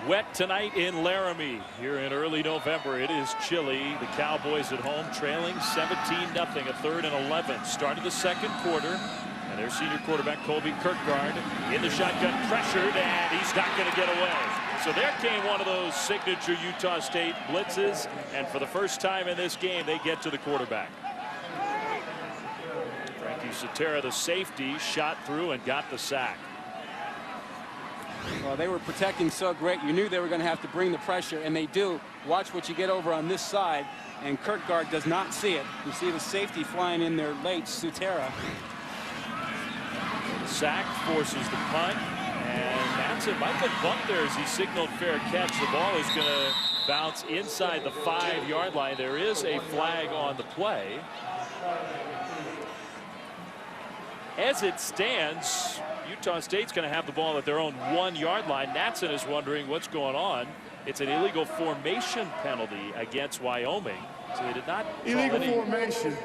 Wet tonight in Laramie here in early November. It is chilly. The Cowboys at home trailing 17-0 at 3rd and 11. Started the second quarter, and their senior quarterback Colby Kirkgard in the shotgun, pressured, and he's not going to get away. So there came one of those signature Utah State blitzes, and for the first time in this game they get to the quarterback. Sotera, the safety, shot through and got the sack. Well, they were protecting so great. You knew they were going to have to bring the pressure, and they do. Watch what you get over on this side, and Kirkgard does not see it. You see the safety flying in there late, Sotera. The sack forces the punt, and that's it. Might have been bumped there as he signaled fair catch. The ball is going to bounce inside the 5-yard line. There is a flag on the play. As it stands, Utah State's going to have the ball at their own 1-yard line. Natson is wondering what's going on. It's an illegal formation penalty against Wyoming. So they did not. Illegal formation.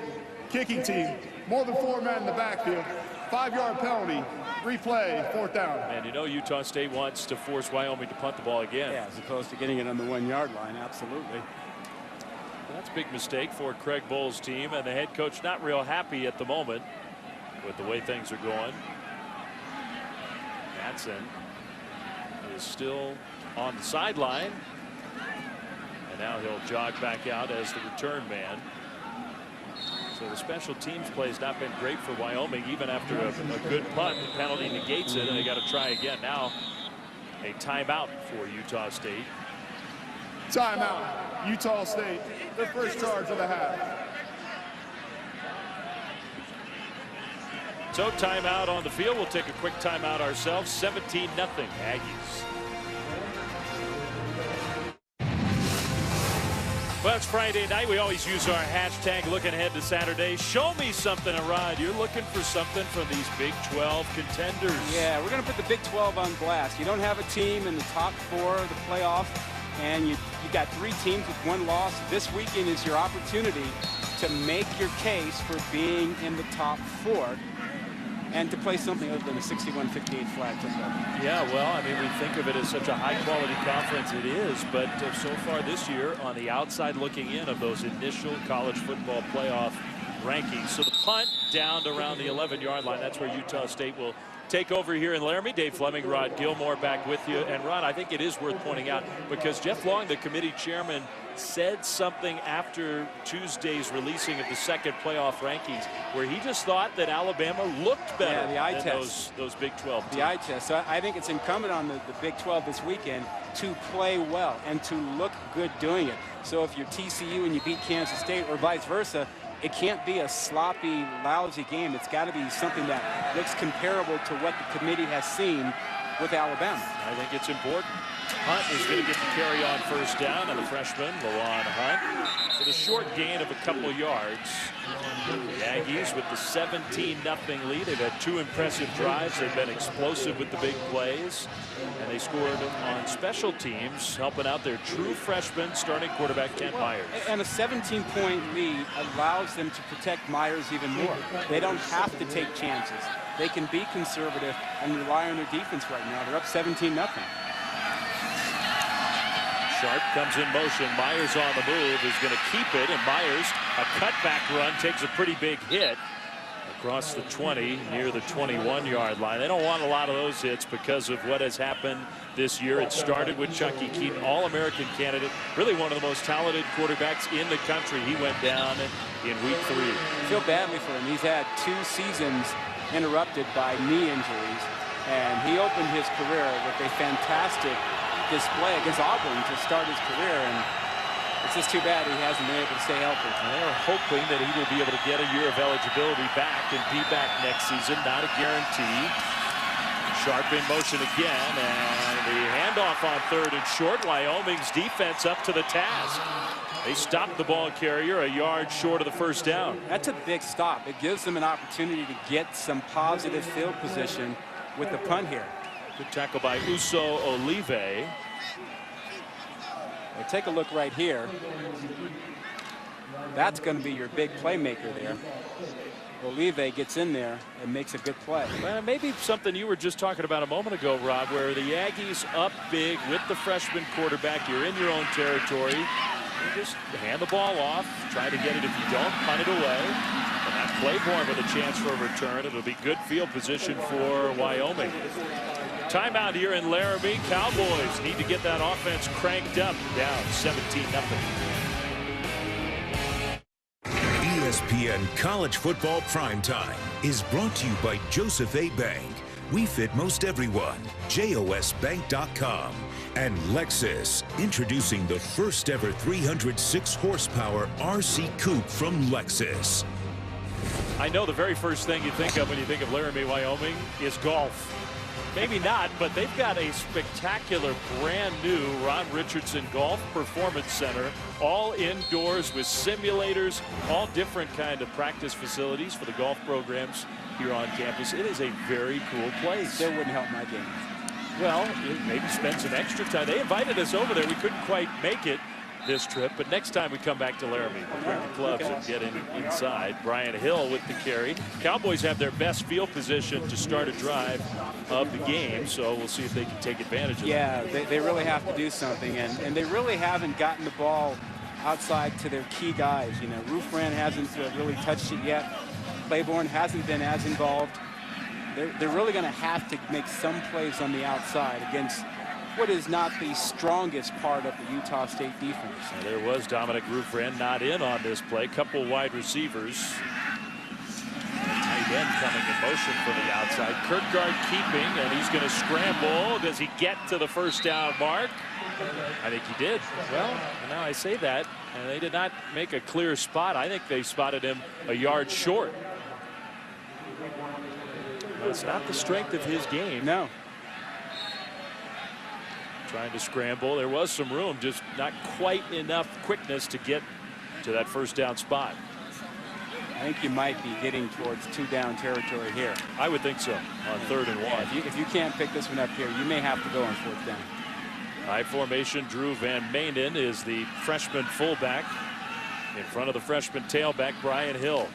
Kicking team. More than 4 men in the backfield. 5-yard penalty. Replay. 4th down. And you know Utah State wants to force Wyoming to punt the ball again. Yeah, as opposed to getting it on the 1-yard line. Absolutely. That's a big mistake for Craig Bohl's team, and the head coach not real happy at the moment with the way things are going. Natson is still on the sideline, and now he'll jog back out as the return man. So the special teams play has not been great for Wyoming, even after a good punt. The penalty negates it, and they got to try again. Now a timeout for Utah State. Timeout. Utah State, their first charge of the half. So timeout on the field. We'll take a quick timeout ourselves. 17-0 Aggies. Well, it's Friday night. We always use our hashtag looking ahead to Saturday. Show me something, Rod. You're looking for something from these Big 12 contenders. Yeah, we're going to put the Big 12 on blast. You don't have a team in the top 4 of the playoff, and you got 3 teams with 1 loss. This weekend is your opportunity to make your case for being in the top 4. And to play something other than a 61-58 flag football. Yeah, well, I mean, we think of it as such a high-quality conference. It is, but so far this year, on the outside looking in of those initial college football playoff rankings. So the punt down to around the 11-yard line. That's where Utah State will take over here in Laramie. Dave Fleming, Rod Gilmore back with you. And Rod, I think it is worth pointing out because Jeff Long, the committee chairman, said something after Tuesday's releasing of the second playoff rankings where he just thought that Alabama looked better than those Big 12 teams. The eye test. So I think it's incumbent on the Big 12 this weekend to play well and to look good doing it. So if you're TCU and you beat Kansas State or vice versa, it can't be a sloppy, lousy game. It's got to be something that looks comparable to what the committee has seen with Alabama. I think it's important. Hunt is going to get the carry on first down, and the freshman, Lawan Hunt, with a short gain of a couple yards. The Aggies with the 17-0 lead. They've had 2 impressive drives. They've been explosive with the big plays, and they scored on special teams, helping out their true freshman starting quarterback, Kent Myers. And a 17-point lead allows them to protect Myers even more. They don't have to take chances. They can be conservative and rely on their defense right now. They're up 17-0. Sharp comes in motion. Myers on the move is going to keep it, and Myers, a cutback run, takes a pretty big hit across the 20 near the 21-yard line. They don't want a lot of those hits because of what has happened this year. It started with Chucky Keaton, All-American candidate, really one of the most talented quarterbacks in the country. He went down in week 3. I feel badly for him. He's had 2 seasons interrupted by knee injuries, and he opened his career with a fantastic display against Auburn to start his career, and it's just too bad he hasn't been able to stay healthy. And they're hoping that he will be able to get a year of eligibility back and be back next season. Not a guarantee. Sharp in motion again, and the handoff on 3rd and short. Wyoming's defense up to the task. They stopped the ball carrier a yard short of the first down. That's a big stop. It gives them an opportunity to get some positive field position with the punt here. Good tackle by Uso Olive. Well, take a look right here. That's going to be your big playmaker there. Olive gets in there and makes a good play. Well, maybe something you were just talking about a moment ago, Rob, where the Aggies up big with the freshman quarterback. You're in your own territory. You just hand the ball off, try to get it. If you don't, punt it away. And that Claiborne with a chance for a return. It'll be good field position for Wyoming. Timeout here in Laramie. Cowboys need to get that offense cranked up, down 17-0. ESPN College Football Primetime is brought to you by Joseph A. Bank. We fit most everyone. JOSbank.com. And Lexus, introducing the first ever 306 horsepower RC Coupe from Lexus. I know the very first thing you think of when you think of Laramie, Wyoming is golf. Maybe not, but they've got a spectacular brand new Ron Richardson Golf Performance Center, all indoors with simulators, all different kind of practice facilities for the golf programs here on campus. It is a very cool place. Still wouldn't help my game. Well, maybe spend some extra time. They invited us over there. We couldn't quite make it this trip, but next time we come back to Laramie, we'll bring the clubs and get inside. Brian Hill with the carry. Cowboys have their best field position to start a drive of the game, so we'll see if they can take advantage of it. Yeah, they really have to do something, and they really haven't gotten the ball outside to their key guys. You know, Roofran hasn't really touched it yet. Claiborne hasn't been as involved. They're really going to have to make some plays on the outside against what is not the strongest part of the Utah State defense. Now, there was Dominic Roofran not in on this play. Couple wide receivers. Tight end coming in motion from the outside. Kirkgard keeping, and he's going to scramble. Does he get to the first down mark? I think he did. Well, now I say that, and they did not make a clear spot. I think they spotted him a yard short. Well, it's not the strength of his game. No. Trying to scramble. There was some room, just not quite enough quickness to get to that first down spot. I think you might be getting towards 2-down territory here. I would think so on 3rd and 1. Yeah, if you can't pick this one up here, you may have to go on 4th down. High formation. Drew Van Manen is the freshman fullback in front of the freshman tailback Brian Hill.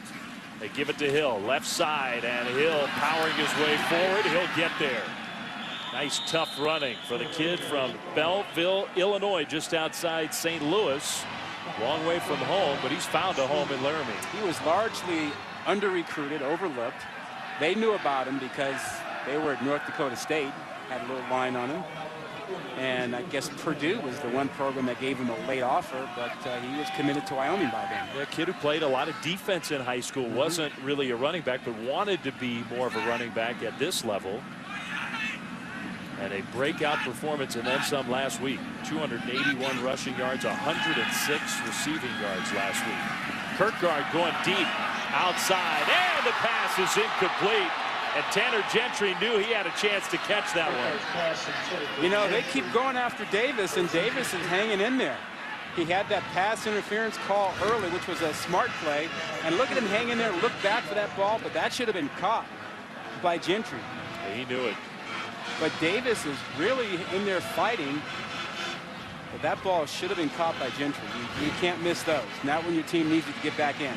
They give it to Hill, left side, and Hill powering his way forward. He'll get there. Nice tough running for the kid from Belleville, Illinois, just outside St. Louis. Long way from home, but he's found a home in Laramie. He was largely under-recruited, overlooked. They knew about him because they were at North Dakota State, had a little line on him. And I guess Purdue was the one program that gave him a late offer, but he was committed to Wyoming by then. A kid who played a lot of defense in high school, wasn't really a running back, but wanted to be more of a running back at this level. And a breakout performance and then some last week. 281 rushing yards, 106 receiving yards last week. Kirkgard going deep outside, and the pass is incomplete. And Tanner Gentry knew he had a chance to catch that one. You know, they keep going after Davis, and Davis is hanging in there. He had that pass interference call early, which was a smart play. And look at him hang in there, look back for that ball, but that should have been caught by Gentry. Yeah, he knew it. But Davis is really in there fighting. But that ball should have been caught by Gentry. You can't miss those. Not when your team needs you to get back in.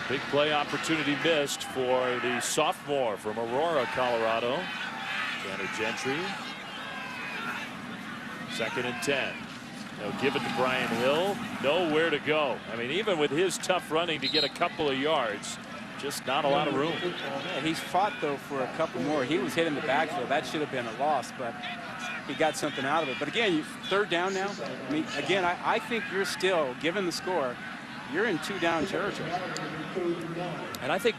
Big play opportunity missed for the sophomore from Aurora, Colorado. Tanner Gentry. 2nd and 10. They'll give it to Brian Hill. Nowhere to go. I mean, even with his tough running to get a couple of yards, just not a lot of room. Yeah, he's fought, though, for a couple more. He was hit in the backfield. That should have been a loss, but he got something out of it. But again, 3rd down now. I mean, again, I think you're still, given the score, you're in 2-down territory. And I think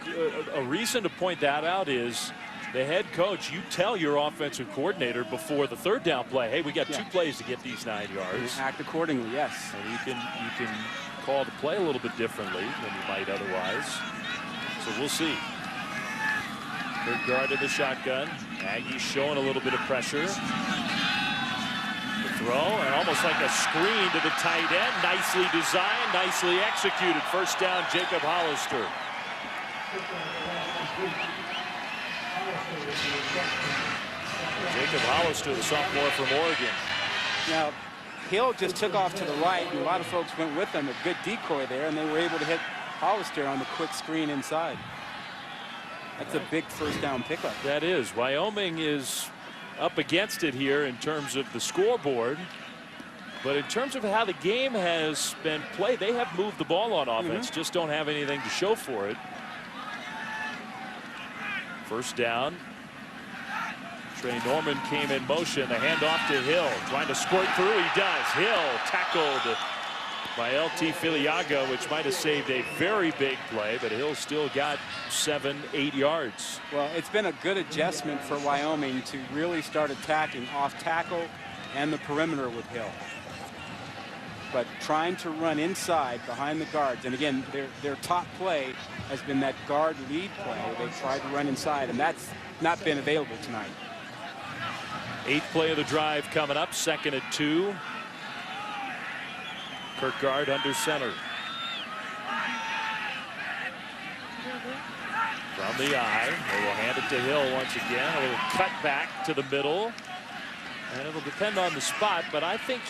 a reason to point that out is the head coach, you tell your offensive coordinator before the 3rd down play, hey, we got 2 plays to get these 9 yards. Act accordingly, yes. And you can call the play a little bit differently than you might otherwise. So we'll see. Kirkgard in the shotgun. Aggies showing a little bit of pressure. The throw, and almost like a screen to the tight end. Nicely designed, nicely executed. First down, Jacob Hollister. Jacob Hollister, the sophomore from Oregon. Now, Hill just took off to the right, and a lot of folks went with him. A good decoy there, and they were able to hit Hollister on the quick screen inside. That's a big first down pickup. That is. Wyoming is up against it here in terms of the scoreboard. But in terms of how the game has been played, they have moved the ball on offense, just don't have anything to show for it. First down. Trey Norman came in motion. The handoff to Hill. Trying to squirt through. He does. Hill tackled by LT Filiaga, which might have saved a very big play, but Hill still got 7-8 yards. Well, it's been a good adjustment for Wyoming to really start attacking off tackle and the perimeter with Hill. But trying to run inside behind the guards, and again, their top play has been that guard lead play where they tried to run inside, and that's not been available tonight. 8th play of the drive coming up, 2nd and 2. Kirkgard under center. From the eye, they will hand it to Hill once again. A little cut back to the middle, and it'll depend on the spot, but I think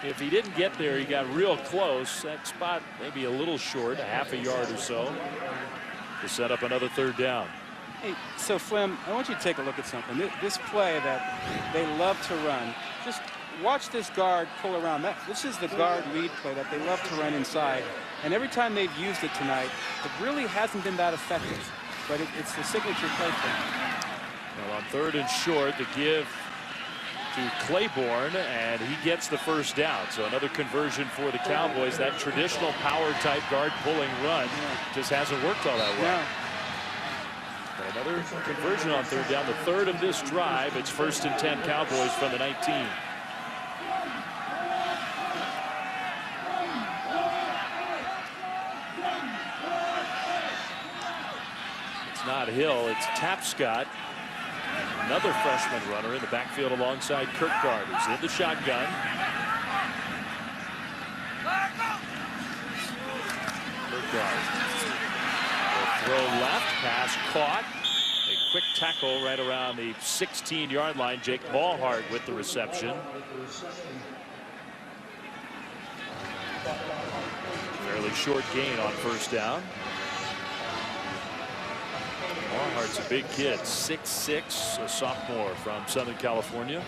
if he didn't get there, he got real close. That spot maybe a little short, a half a yard or so, to set up another 3rd down. Hey, so Flem, I want you to take a look at something. This play that they love to run, just watch this guard pull around. This is the guard lead play that they love to run inside. And every time they've used it tonight, it really hasn't been that effective. But it's the signature play for them. Well, on 3rd and short, to give to Claiborne, and he gets the first down. So another conversion for the Cowboys. That traditional power type guard pulling run just hasn't worked all that well. But another conversion on 3rd down, the 3rd of this drive. It's 1st and 10 Cowboys from the 19. It's not Hill, it's Tapscott. Another freshman runner in the backfield alongside Kirkgard, who's in the shotgun. Kirkgard will throw left, pass caught. A quick tackle right around the 16-yard line. Jake Ballhart with the reception. Fairly short gain on 1st down. Ballhart's a big kid, 6'6", a sophomore from Southern California.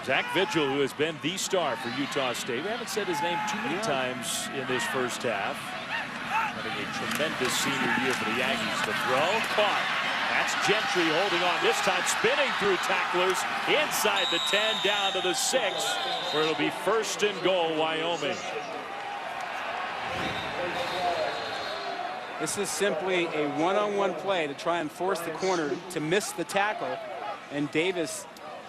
Zach Vigil, who has been the star for Utah State. We haven't said his name too many times in this first half. Having a tremendous senior year for the Yankees. To throw, caught. That's Gentry holding on, this time spinning through tacklers inside the 10 down to the 6, where it'll be 1st and goal, Wyoming. This is simply a one-on-one play to try and force the corner to miss the tackle, and Davis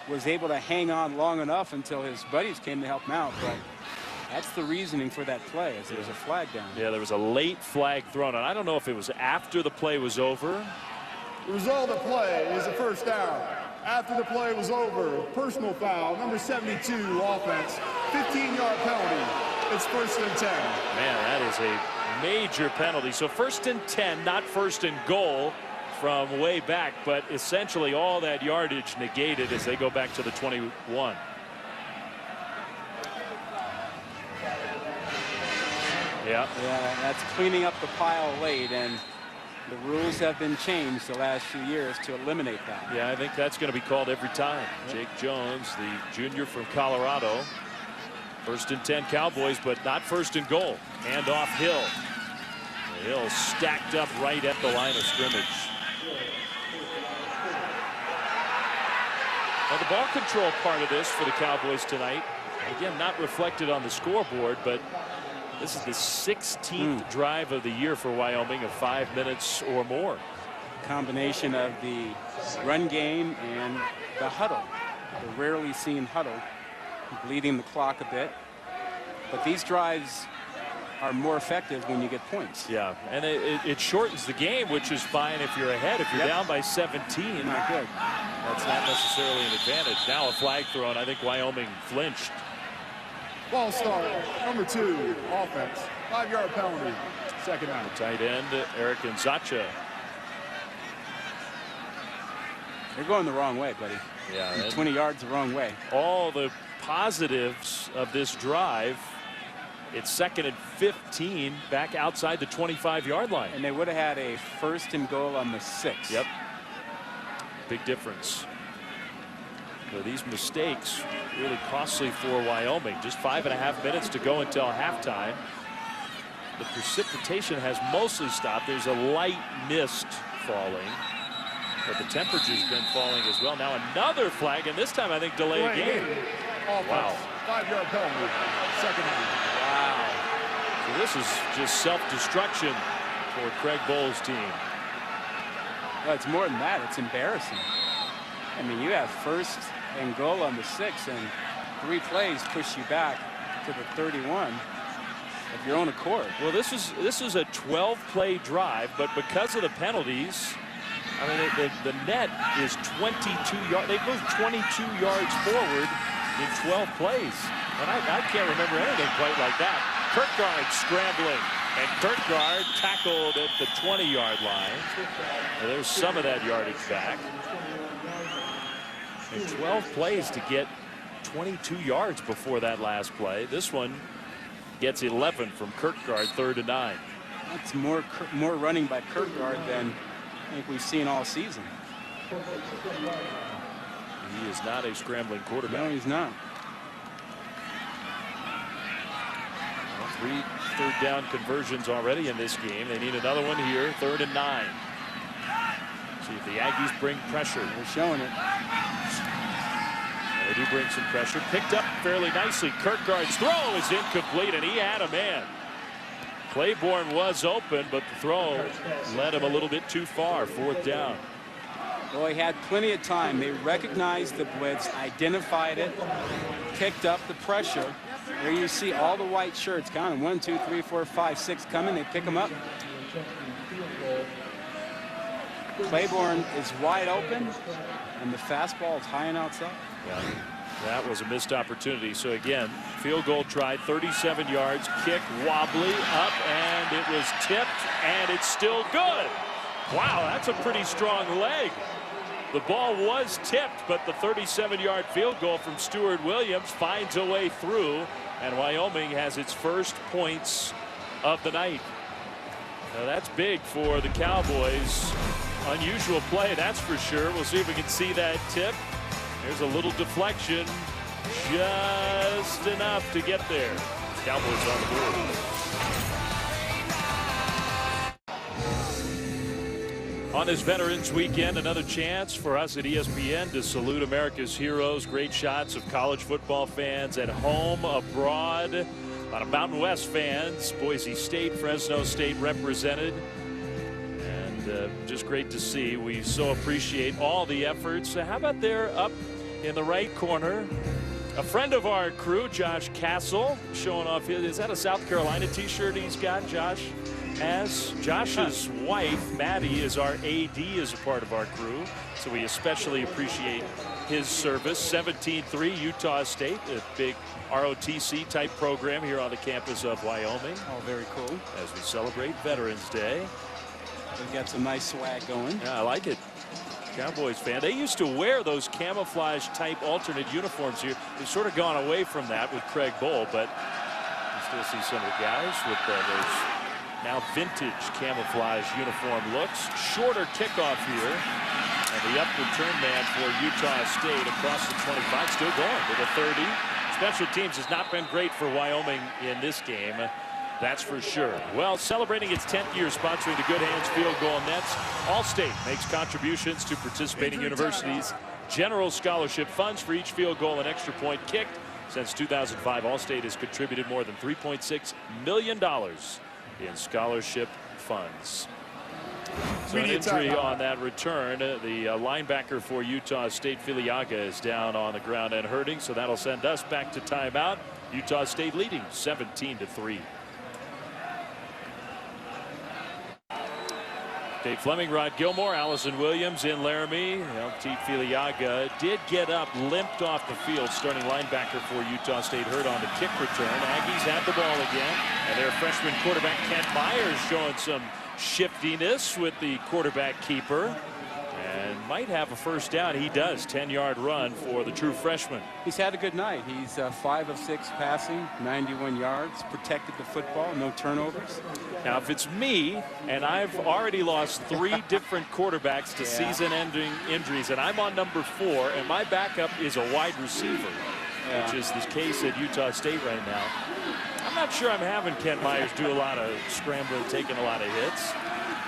was able to hang on long enough until his buddies came to help him out. But that's the reasoning for that play, as there was a flag down. Yeah, there was a late flag thrown, and I don't know if it was after the play was over. The result of the play is a 1st down. After the play was over, personal foul, number 72, offense, 15-yard penalty. It's 1st and 10. Man, that is a major penalty. So 1st and 10, not 1st and goal from way back, but essentially all that yardage negated as they go back to the 21. Yeah, that's cleaning up the pile late, and the rules have been changed the last few years to eliminate that. Yeah, I think that's going to be called every time. Jake Jones, the junior from Colorado. 1st and 10 Cowboys, but not 1st and goal. Hand off Hill. Hill stacked up right at the line of scrimmage. Now the ball control part of this for the Cowboys tonight, again, not reflected on the scoreboard, but this is the 16th drive of the year for Wyoming of 5 minutes or more. Combination of the run game and the huddle, the rarely seen huddle, bleeding the clock a bit. But these drives are more effective when you get points. Yeah, and it shortens the game, which is fine if you're ahead. If you're down by 17, not good. That's not necessarily an advantage. Now a flag thrown. I think Wyoming flinched. Ball start, number 2, offense, 5-yard penalty, 2nd down. Tight end Eric Nzacha. They're going the wrong way, buddy. Yeah, 20 yards the wrong way. All the positives of this drive. It's 2nd and 15 back outside the 25-yard line. And they would have had a 1st and goal on the 6. Yep. Big difference. So these mistakes really costly for Wyoming. Just 5.5 minutes to go until halftime. The precipitation has mostly stopped. There's a light mist falling, but the temperature's been falling as well. Now another flag, and this time I think delay a game. Wow. 5-yard penalty. 2nd down. Wow. So this is just self-destruction for Craig Bohl's team. Well, it's more than that. It's embarrassing. I mean, you have 1st and goal on the 6, and 3 plays push you back to the 31 of your own accord. Well, this is a 12-play drive, but because of the penalties, I mean, the net is 22 yards. They've moved 22 yards forward in 12 plays. And I can't remember anything quite like that. Kirkgard scrambling, and Kirkgard tackled at the 20-yard line. And there's some of that yardage back. And 12 plays to get 22 yards before that last play. This one gets 11 from Kirkgard, 3rd and 9. That's more running by Kirkgard than I think we've seen all season. He is not a scrambling quarterback. No, he's not. 3 third down conversions already in this game. They need another one here, 3rd and 9. See if the Aggies bring pressure. They're showing it. They do bring some pressure. Picked up fairly nicely. Kirkgard's throw is incomplete, and he had a man. Claiborne was open, but the throw led him a little bit too far. 4th down. Well, he had plenty of time. They recognized the blitz, identified it, picked up the pressure. There you see all the white shirts. Count them. 1, 2, 3, 4, 5, 6 coming. They pick them up. Claiborne is wide open, and the fastball is high and outside. Yeah, that was a missed opportunity. So again, field goal tried, 37 yards, kick wobbly up, and it was tipped, and it's still good. Wow, that's a pretty strong leg. The ball was tipped, but the 37-yard field goal from Stewart Williams finds a way through, and Wyoming has its first points of the night. Now that's big for the Cowboys. Unusual play, that's for sure. We'll see if we can see that tip. There's a little deflection, just enough to get there. Cowboys on the board. On this Veterans Weekend, another chance for us at ESPN to salute America's heroes. Great shots of college football fans at home, abroad. A lot of Mountain West fans, Boise State, Fresno State represented. And just great to see. We so appreciate all the efforts. How about there up in the right corner? A friend of our crew, Josh Castle, showing off his, is that a South Carolina t-shirt he's got, Josh? As Josh's wife, Maddie, is our AD as a part of our crew, so we especially appreciate his service. 17-3 Utah State, a big ROTC type program here on the campus of Wyoming. Oh, very cool. As we celebrate Veterans Day. They've got some nice swag going. Yeah, I like it. Cowboys fan. They used to wear those camouflage type alternate uniforms here. They've sort of gone away from that with Craig Bohl, but you still see some of the guys with those now vintage camouflage uniform looks. Shorter kickoff here, and the up return man for Utah State across the 25, still going to the 30. Special teams has not been great for Wyoming in this game, that's for sure. Well, celebrating its 10th year sponsoring the Good Hands Field Goal Nets, Allstate makes contributions to participating universities' general scholarship funds for each field goal and extra point kicked. Since 2005, Allstate has contributed more than $3.6 million in scholarship funds. So an injury on that return. The linebacker for Utah State, Filiaga, is down on the ground and hurting, so that'll send us back to timeout. Utah State leading 17-3. Dave Fleming, Rod Gilmore, Allison Williams in Laramie. LT Filiaga did get up, limped off the field. Starting linebacker for Utah State hurt on the kick return. Aggies have the ball again, and their freshman quarterback Kent Myers showing some shiftiness with the quarterback keeper. And might have a first down. He does. 10-yard run for the true freshman. He's had a good night. He's 5 of 6 passing, 91 yards, protected the football, no turnovers. Now, if it's me, and I've already lost 3 different quarterbacks to season-ending injuries, and I'm on number 4, and my backup is a wide receiver, which is the case at Utah State right now, I'm not sure I'm having Kent Myers do a lot of scrambling, taking a lot of hits.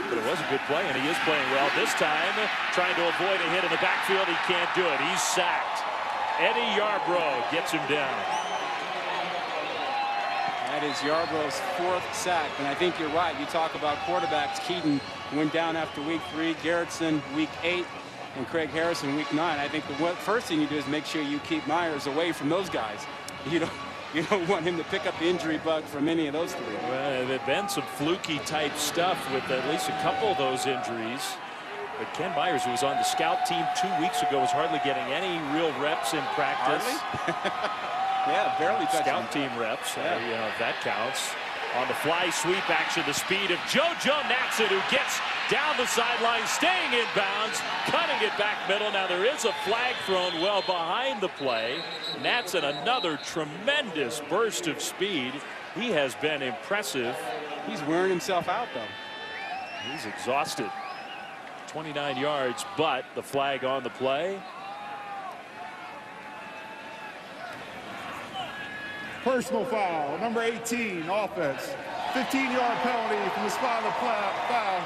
But it was a good play, and he is playing well this time. Trying to avoid a hit in the backfield. He can't do it. He's sacked. Eddie Yarbrough gets him down. That is Yarbrough's 4th sack. And I think you're right. You talk about quarterbacks. Keaton went down after week 3. Garrettson week 8. And Craig Harrison week 9. I think the first thing you do is make sure you keep Myers away from those guys. You don't want him to pick up the injury bug from any of those 3. Well, there have been some fluky type stuff with at least a couple of those injuries. But Ken Myers, who was on the scout team 2 weeks ago, was hardly getting any real reps in practice. Yeah, barely touching scout team reps. If that counts. On the fly sweep action, the speed of JoJo Natson, who gets down the sideline, staying in bounds, cutting it back middle. Now there is a flag thrown well behind the play. Natson, another tremendous burst of speed. He has been impressive. He's wearing himself out, though. He's exhausted. 29 yards, but the flag on the play. Personal foul, number 18, offense. 15-yard penalty from the spot of the foul.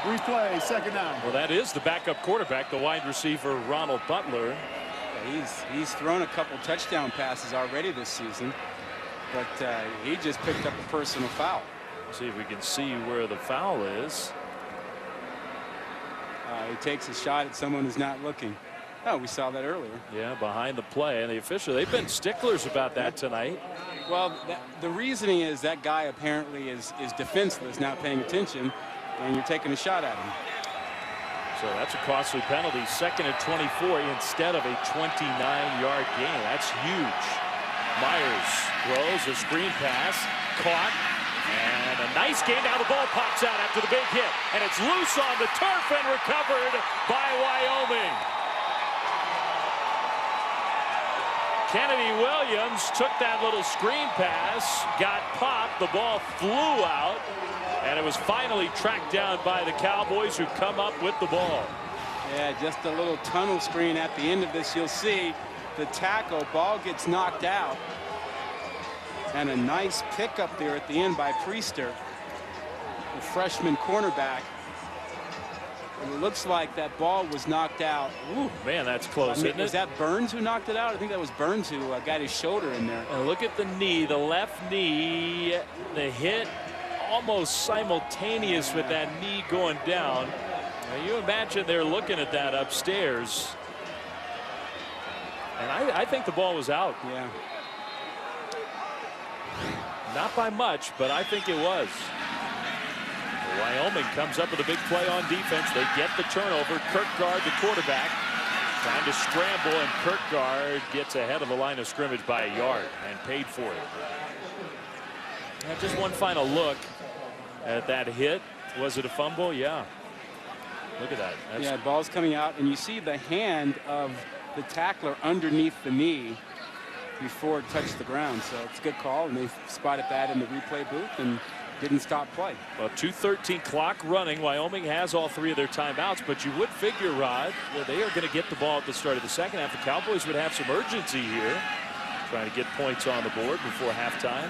Replay, 2nd down. Well, that is the backup quarterback, the wide receiver, Ronald Butler. Yeah, he's thrown a couple touchdown passes already this season, but he just picked up a personal foul. Let's see if we can see where the foul is. He takes a shot at someone who's not looking. Oh, we saw that earlier. Yeah, behind the play, and the official, they've been sticklers about that tonight. Well, the reasoning is that guy apparently is defenseless, not paying attention, and you're taking a shot at him. So that's a costly penalty. 2nd and 24 instead of a 29-yard gain. That's huge. Myers throws a screen pass, caught, and a nice gain. Now the ball pops out after the big hit, and it's loose on the turf and recovered by Wyoming. Kennedy Williams took that little screen pass, got popped, the ball flew out, and it was finally tracked down by the Cowboys, who come up with the ball. Yeah, just a little tunnel screen at the end of this. You'll see the tackle, ball gets knocked out, and a nice pickup there at the end by Priester, the freshman cornerback. And it looks like that ball was knocked out. Ooh. Man, that's close, isn't it? Was that Burns who knocked it out? I think that was Burns who got his shoulder in there. And look at the knee, the left knee, the hit almost simultaneous with that knee going down. Now you imagine they're looking at that upstairs. And I think the ball was out. Yeah. Not by much, but I think it was. Wyoming comes up with a big play on defense. They get the turnover. Kirkgard, the quarterback, trying to scramble, and Kirkgard gets ahead of the line of scrimmage by a yard and paid for it. Now just one final look at that hit. Was it a fumble? Yeah. Look at that. Yeah, ball's coming out, and you see the hand of the tackler underneath the knee before it touched the ground. So it's a good call, and they spotted that in the replay booth and didn't stop play. Well, 2:13 clock running. Wyoming has all 3 of their timeouts, but you would figure, Rod, that they are going to get the ball at the start of the second half. The Cowboys would have some urgency here, trying to get points on the board before halftime.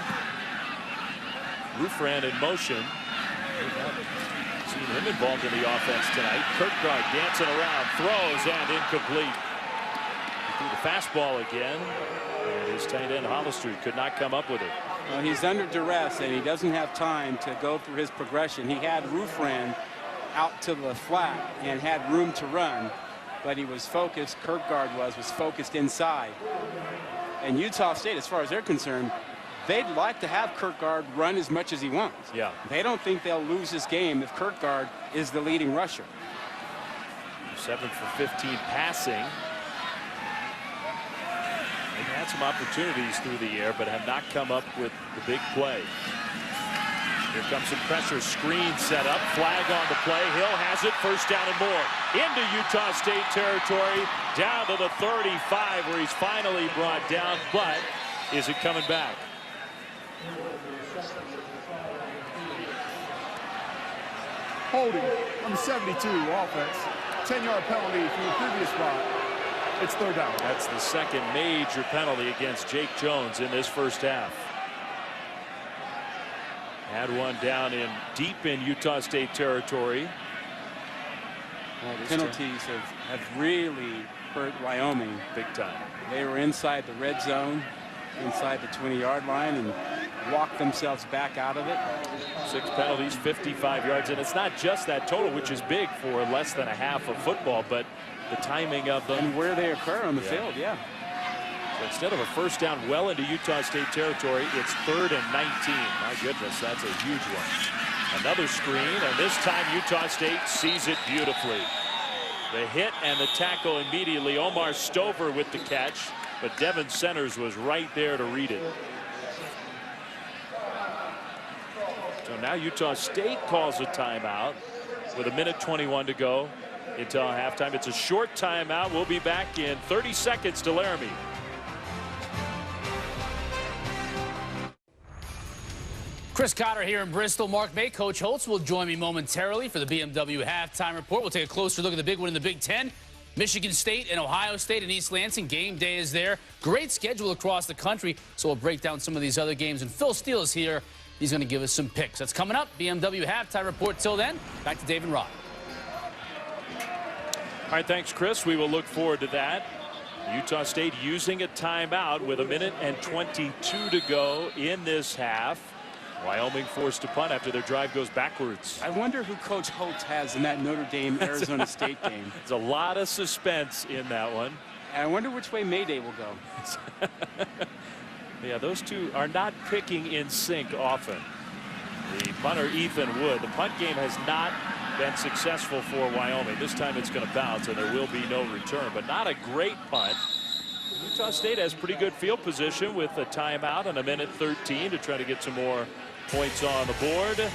Roofran in motion. Seen him involved in the offense tonight. Kirkgard dancing around, throws, and incomplete. He threw the fastball again, and his tight end Hollister could not come up with it. Well, he's under duress, and he doesn't have time to go through his progression. He had Roofran out to the flat and had room to run, but he was focused. Kirkgard was focused inside. And Utah State, as far as they're concerned, they'd like to have Kirkgard run as much as he wants. Yeah. They don't think they'll lose this game if Kirkgard is the leading rusher. 7 for 15 passing. They've had some opportunities through the air, but have not come up with the big play. Here comes some pressure. Screen set up. Flag on the play. Hill has it. First down and more. Into Utah State territory. Down to the 35 where he's finally brought down. But is it coming back? Holding, number 72, offense. 10-yard penalty from the previous spot. It's third down. That's the second major penalty against Jake Jones in this first half. Had one down in deep in Utah State territory. Well, the penalties have really hurt Wyoming big time. They were inside the red zone, inside the 20-yard line, and walked themselves back out of it. 6 penalties, 55 yards, and it's not just that total, which is big for less than a half of football, but the timing of them and where they occur on the field. Yeah. So instead of a first down well into Utah State territory, it's 3rd and 19. My goodness, that's a huge one. Another screen, and this time Utah State sees it beautifully. The hit and the tackle immediately. Omar Stover with the catch, but Devin Centers was right there to read it. So now Utah State calls a timeout with 1:21 to go until halftime. It's a short timeout. We'll be back in 30 seconds to Laramie. Chris Cotter here in Bristol. Mark May, Coach Holtz will join me momentarily for the BMW halftime report. We'll take a closer look at the big one in the Big Ten. Michigan State and Ohio State and East Lansing. Game day is there. Great schedule across the country, so we'll break down some of these other games. And Phil Steele is here. He's going to give us some picks. That's coming up. BMW halftime report. Till then, back to Dave and Rod. All right, thanks, Chris. We will look forward to that. Utah State using a timeout with 1:22 to go in this half. Wyoming forced to punt after their drive goes backwards. I wonder who Coach Holtz has in that Notre Dame-Arizona State game. There's a lot of suspense in that one. And I wonder which way Mayday will go. Yeah, those two are not picking in sync often. The punter, Ethan Wood. The punt game has not been successful for Wyoming. This time it's going to bounce, and there will be no return. But not a great punt. Utah State has pretty good field position with a timeout and 1:13 to try to get some more points on the board.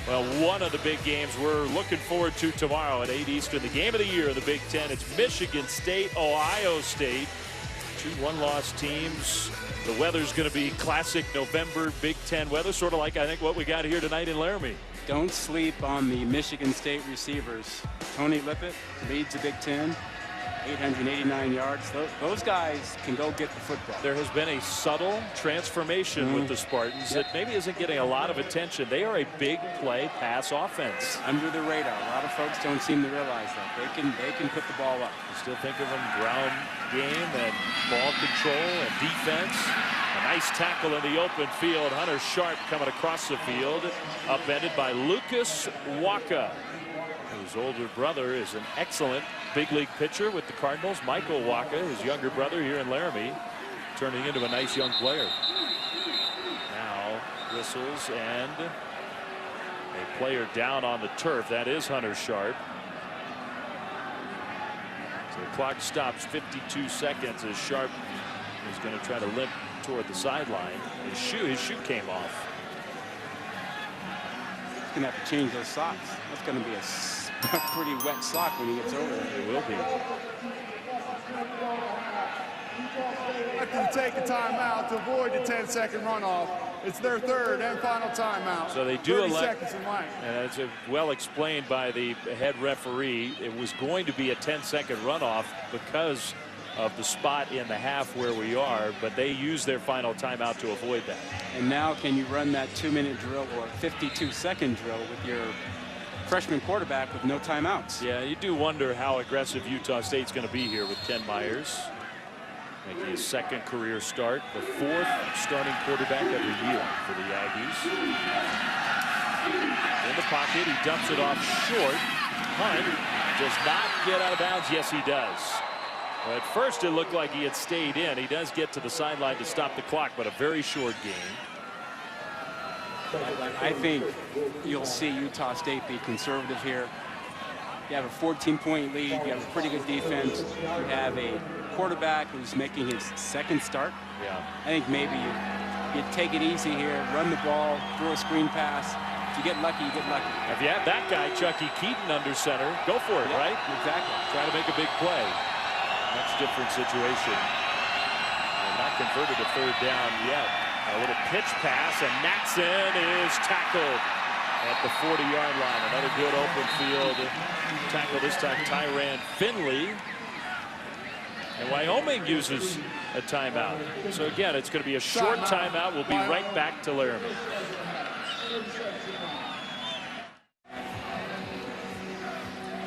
Well, one of the big games we're looking forward to tomorrow at 8 Eastern, the game of the year in the Big Ten. It's Michigan State, Ohio State. 2 one-loss teams. The weather's going to be classic November Big Ten weather, sort of like I think what we got here tonight in Laramie. Don't sleep on the Michigan State receivers. Tony Lippett leads the Big Ten. 889 yards. Those guys can go get the football. There has been a subtle transformation with the Spartans that maybe isn't getting a lot of attention. They are a big play pass offense. Under the radar. A lot of folks don't seem to realize that. They can put the ball up. You still think of them ground game and ball control and defense. A nice tackle in the open field. Hunter Sharp coming across the field. Upended by Lucas Waka, whose older brother is an excellent big league pitcher with the Cardinals. Michael Waka, his younger brother here in Laramie, turning into a nice young player. Now whistles and a player down on the turf. That is Hunter Sharp. So the clock stops 52 seconds as Sharp is going to try to limp toward the sideline. His shoe came off. He's going to have to change those socks. That's going to be a pretty wet sock when he gets over there. It will be. After they take a timeout to avoid the 10-second runoff, it's their third and final timeout. So they do 30 elect, seconds in length. and it's well explained by the head referee. It was going to be a 10-second runoff because of the spot in the half where we are, but they use their final timeout to avoid that. And now can you run that 2-minute drill or 52-second drill with your freshman quarterback with no timeouts? Yeah, you do wonder how aggressive Utah State's going to be here with Ken Myers making his second career start, the 4th starting quarterback every year for the Aggies. In the pocket, he dumps it off short. Hunt does not get out of bounds. Yes, he does. Well, at first, it looked like he had stayed in. He does get to the sideline to stop the clock, but a very short game. I think you'll see Utah State be conservative here. You have a 14-point lead. You have a pretty good defense. You have a quarterback who's making his second start. Yeah. I think maybe you take it easy here, run the ball, throw a screen pass, you get lucky, you get lucky. If you have that guy, Chucky Keaton, under center, go for it, right? Exactly. Try to make a big play. Much different situation. They're not converted to third down yet. A little pitch pass, and Natson is tackled at the 40-yard line. Another good open field tackle, this time Tyran Finley. And Wyoming uses a timeout. So again, it's going to be a short timeout. We'll be right back to Laramie.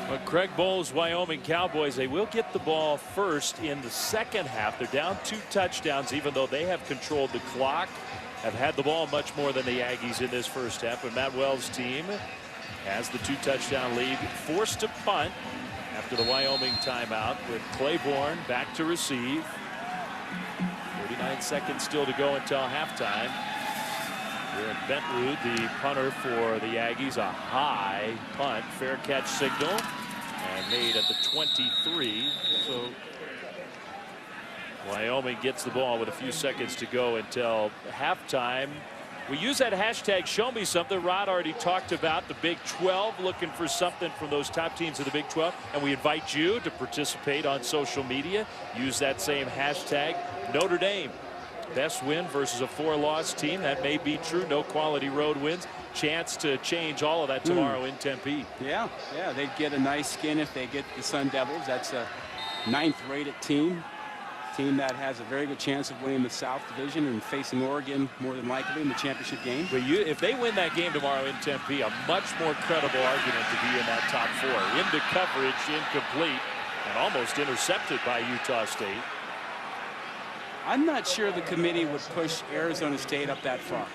But Craig Bowles' Wyoming Cowboys, they will get the ball first in the second half. They're down 2 touchdowns, even though they have controlled the clock, have had the ball much more than the Aggies in this first half. But Matt Wells' team has the 2-touchdown lead, forced to punt after the Wyoming timeout, with Claiborne back to receive. 39 seconds still to go until halftime. Here in Bentrud, the punter for the Aggies, a high punt, fair catch signal, and made at the 23. So Wyoming gets the ball with a few seconds to go until halftime. We use that hashtag Show Me Something. Rod already talked about the Big 12, looking for something from those top teams of the Big 12. And we invite you to participate on social media. Use that same hashtag. Notre Dame, best win versus a 4-loss team. That may be true. No quality road wins. Chance to change all of that tomorrow in Tempe. Yeah, they'd get a nice skin if they get the Sun Devils. That's a 9th-rated team. Team that has a very good chance of winning the South Division and facing Oregon more than likely in the championship game. But if they win that game tomorrow in Tempe, a much more credible argument to be in that top 4. Into coverage, incomplete, and almost intercepted by Utah State. I'm not sure the committee would push Arizona State up that far.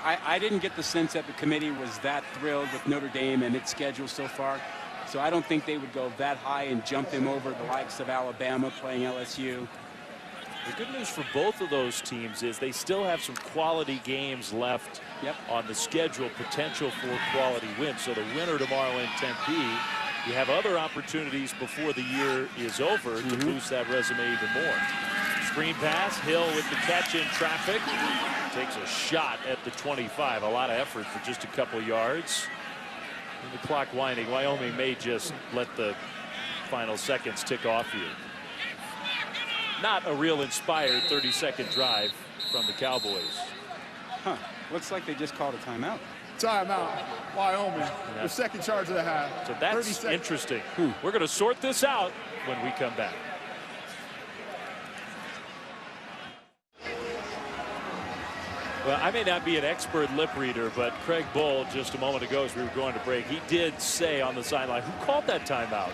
I didn't get the sense that the committee was that thrilled with Notre Dame and its schedule so far. So I don't think they would go that high and jump them over the likes of Alabama playing LSU. The good news for both of those teams is they still have some quality games left on the schedule, potential for quality wins. So the winner tomorrow in Tempe, you have other opportunities before the year is over to boost that resume even more. Screen pass, Hill with the catch in traffic. Takes a shot at the 25. A lot of effort for just a couple yards. And the clock winding. Wyoming may just let the final seconds tick off here. Not a real inspired 30-second drive from the Cowboys. Looks like they just called a timeout. Timeout, Wyoming, the second charge of the half. So that's interesting. We're going to sort this out when we come back. Well, I may not be an expert lip reader, but Craig Bull, just a moment ago as we were going to break, he did say on the sideline, who called that timeout?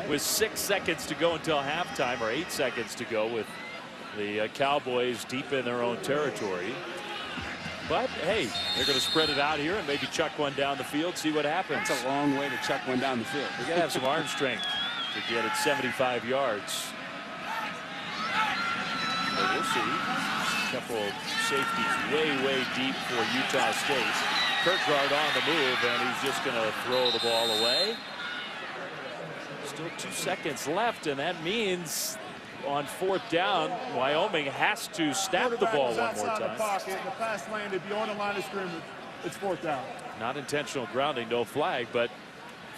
With 6 seconds to go until halftime, or 8 seconds to go, with the Cowboys deep in their own territory. But, hey, they're going to spread it out here and maybe chuck one down the field, see what happens. That's a long way to chuck one down the field. They got to have some arm strength to get it 75 yards. So we'll see. A couple of safeties way deep for Utah State. Kirkgard on the move, and he's just going to throw the ball away. Still 2 seconds left, and that means on 4th down, Wyoming has to snap the ball one more time. The pocket, the pass landed beyond the line of scrimmage. It's 4th down. Not intentional grounding, no flag, but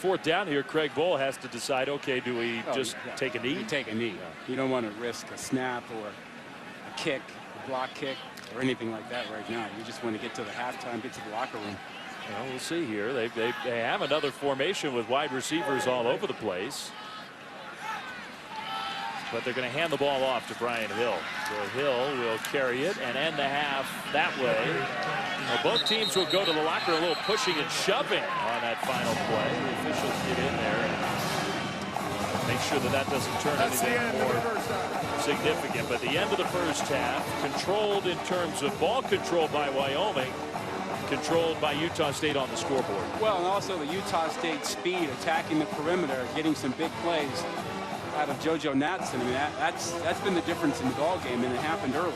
4th down here, Craig Bull has to decide, okay, do we just take a knee? You take a knee. You don't want to risk a snap or a kick, a block kick, or anything like that right now. You just want to get to the halftime, get to the locker room. Well, we'll see here. They have another formation with wide receivers all over the place. But they're going to hand the ball off to Brian Hill. So Hill will carry it and end the half that way. Well, both teams will go to the locker, a little pushing and shoving on that final play. The officials get in there and make sure that doesn't turn anything more significant. But the end of the first half, controlled in terms of ball control by Wyoming, controlled by Utah State on the scoreboard. Well, and also the Utah State speed, attacking the perimeter, getting some big plays out of JoJo Natson. I mean, that's been the difference in the ball game, and it happened early.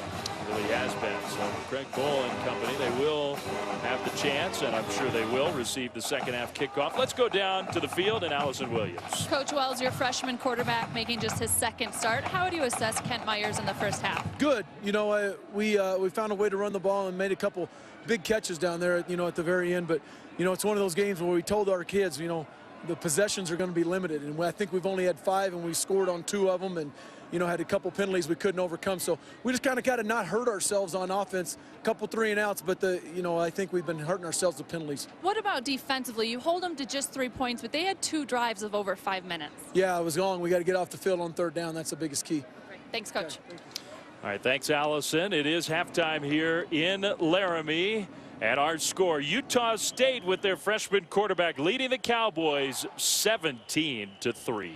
Really has been. So Craig Bull and company, they will have the chance, and I'm sure they will receive the second half kickoff. Let's go down to the field and Allison Williams. Coach Wells, your freshman quarterback making just his second start. How would you assess Kent Myers in the first half? Good. You know, we found a way to run the ball and made a couple big catches down there, you know, at the very end. But, you know, it's one of those games where we told our kids, you know, the possessions are going to be limited. And I think we've only had 5, and we scored on 2 of them. And, you know, had a couple penalties we couldn't overcome. So we just kind of got to not hurt ourselves on offense. A couple 3 and outs, but you know, I think we've been hurting ourselves with penalties. What about defensively? You hold them to just 3 points, but they had 2 drives of over 5 minutes. Yeah, it was long. We got to get off the field on 3rd down. That's the biggest key. Great. Thanks, Coach. Okay, thank you. All right, thanks, Allison. It is halftime here in Laramie. And our score, Utah State with their freshman quarterback leading the Cowboys 17-3.